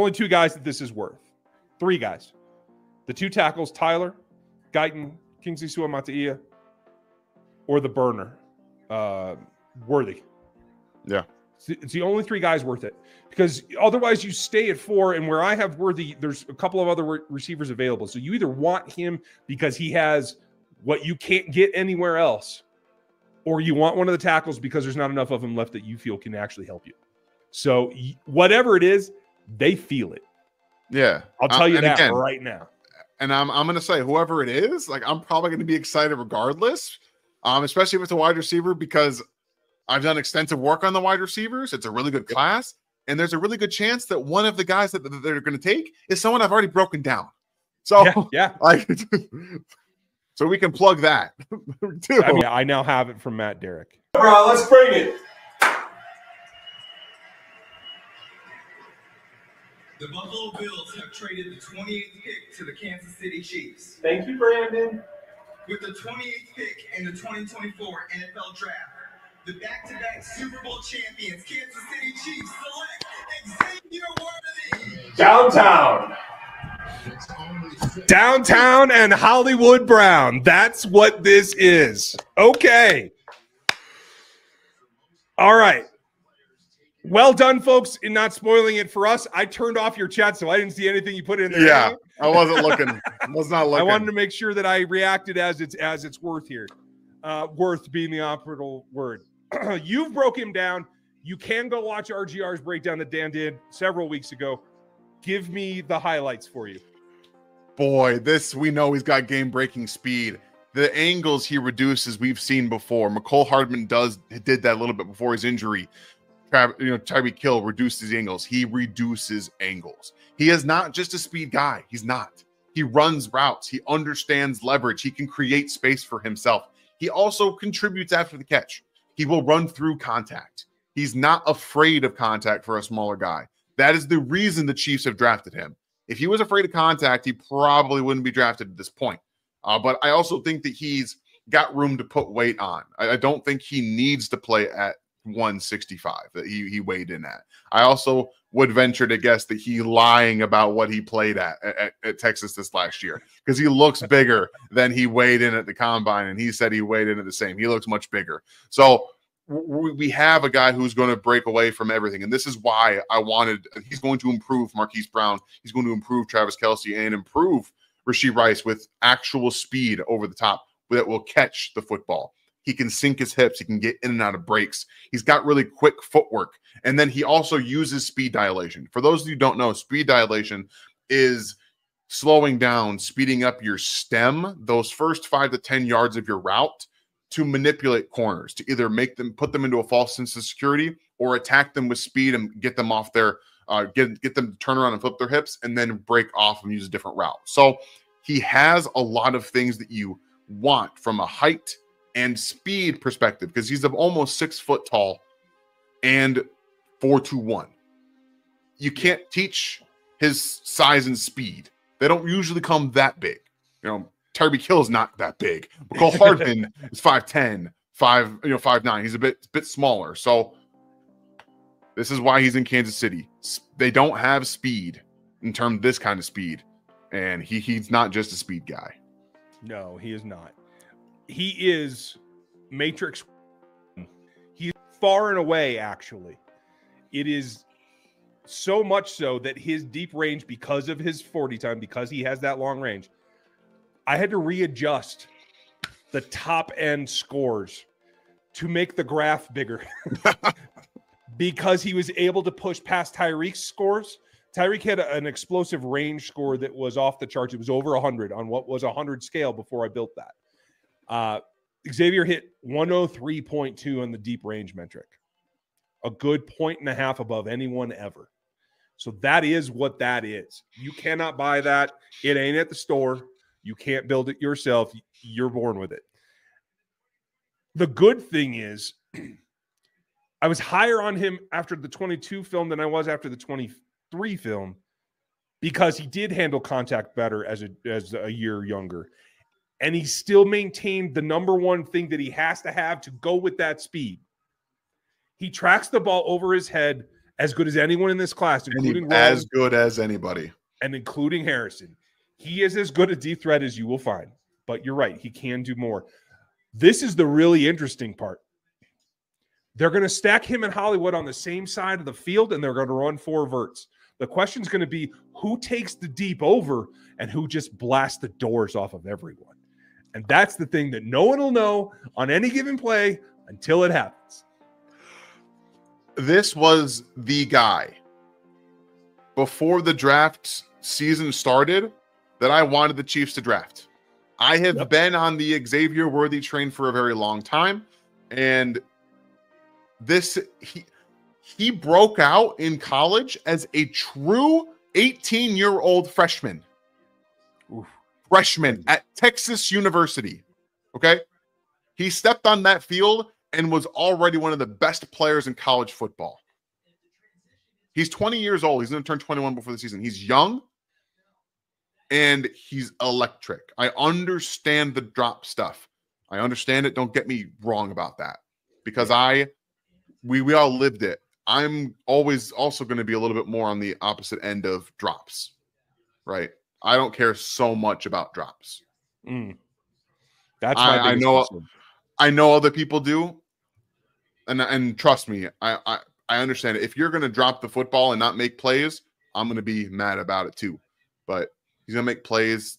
Only two guys that this is worth. Three guys. The two tackles, Tyler, Guyton, Kingsley Suamataia, or the burner, Worthy. Yeah. It's the only three guys worth it. Because otherwise you stay at four, and where I have Worthy, there's a couple of other receivers available. So you either want him because he has what you can't get anywhere else, or you want one of the tackles because there's not enough of them left that you feel can actually help you. So whatever it is, they feel it. Yeah. I'll tell you that again, right now. And I'm going to say, whoever it is, like, I'm probably going to be excited regardless, especially if it's a wide receiver, because I've done extensive work on the wide receivers. It's a really good class. And there's a really good chance that one of the guys that they're going to take is someone I've already broken down. So, yeah. So we can plug that too. I mean, I now have it from Matt Derrick. Bro, let's bring it. The Buffalo Bills have traded the 28th pick to the Kansas City Chiefs. Thank you, Brandon. With the 28th pick in the 2024 NFL Draft, the back-to-back Super Bowl champions, Kansas City Chiefs, select Xavier Worthy. Downtown and Hollywood Brown. That's what this is. Okay. All right. Well done, folks, in not spoiling it for us. I turned off your chat, so I didn't see anything you put in there. Yeah, I wasn't looking. I was not looking. I wanted to make sure that I reacted as it's worth here. Worth being the operative word. You've broke him down. You can go watch RGR's breakdown that Dan did several weeks ago. Give me the highlights for you. Boy, we know he's got game-breaking speed. The angles he reduces, we've seen before. McCole Hardman did that a little bit before his injury. Tyreek Hill reduces angles. He reduces angles. He is not just a speed guy. He's not. He runs routes. He understands leverage. He can create space for himself. He also contributes after the catch. He will run through contact. He's not afraid of contact for a smaller guy. That is the reason the Chiefs have drafted him. If he was afraid of contact, he probably wouldn't be drafted at this point. But I also think that he's got room to put weight on. I don't think he needs to play at 165 that he weighed in at. I also would venture to guess that he lying about what he played at Texas this last year, because he looks bigger than he weighed in at the combine, and he said he weighed in at the same. He looks much bigger. So we have a guy who's going to break away from everything, and this is why he's going to improve Marquise Brown. He's going to improve Travis Kelce and improve Rashee Rice with actual speed over the top that will catch the football. He can sink his hips. He can get in and out of breaks. He's got really quick footwork. And then he also uses speed dilation. For those of you who don't know, speed dilation is slowing down, speeding up your stem, those first 5 to 10 yards of your route, to manipulate corners, to either put them into a false sense of security or attack them with speed and get them off their, get them to turn around and flip their hips and then break off and use a different route. So he has a lot of things that you want from a height and speed perspective, because he's almost 6 foot tall and 4'2", You can't teach his size and speed. They don't usually come that big. Tyreek Hill is not that big. McCole Hardman is 5'10", 5'9". He's a bit smaller. So this is why he's in Kansas City. They don't have speed in terms of this kind of speed, and he's not just a speed guy. No, he is not. He is Matrix. He's far and away, actually. It is so much so that his deep range, because of his 40 time, because he has that long range, I had to readjust the top end scores to make the graph bigger because he was able to push past Tyreek's scores. Tyreek had an explosive range score that was off the charts. It was over 100 on what was a 100 scale before I built that. Xavier hit 103.2 on the deep range metric, a good 1.5 above anyone ever. So that is what that is. You cannot buy that. It ain't at the store. You can't build it yourself. You're born with it. The good thing is I was higher on him after the 22 film than I was after the 23 film, because he did handle contact better as a year younger. And he still maintained the number one thing that he has to have to go with that speed. He tracks the ball over his head as good as anyone in this class, including as good as anybody, and including Harrison. He is as good a deep threat as you will find. But you're right, he can do more. This is the really interesting part. They're going to stack him and Hollywood on the same side of the field, and they're going to run 4 verts. The question is going to be who takes the deep over and who just blasts the doors off of everyone. And that's the thing that no one will know on any given play until it happens. This was the guy before the draft season started that I wanted the Chiefs to draft. I have been on the Xavier Worthy train for a very long time, and he broke out in college as a true 18-year-old freshman. Oof. Freshman at Texas University. Okay? He stepped on that field and was already one of the best players in college football. He's 20 years old. He's going to turn 21 before the season. He's young, and he's electric. I understand the drop stuff. I understand it. Don't get me wrong about that, because we all lived it. I'm always also going to be a little bit more on the opposite end of drops, right? I don't care so much about drops. That's my biggest concern. I know other people do, and trust me, I understand it. If you're going to drop the football and not make plays, I'm going to be mad about it too. But he's going to make plays.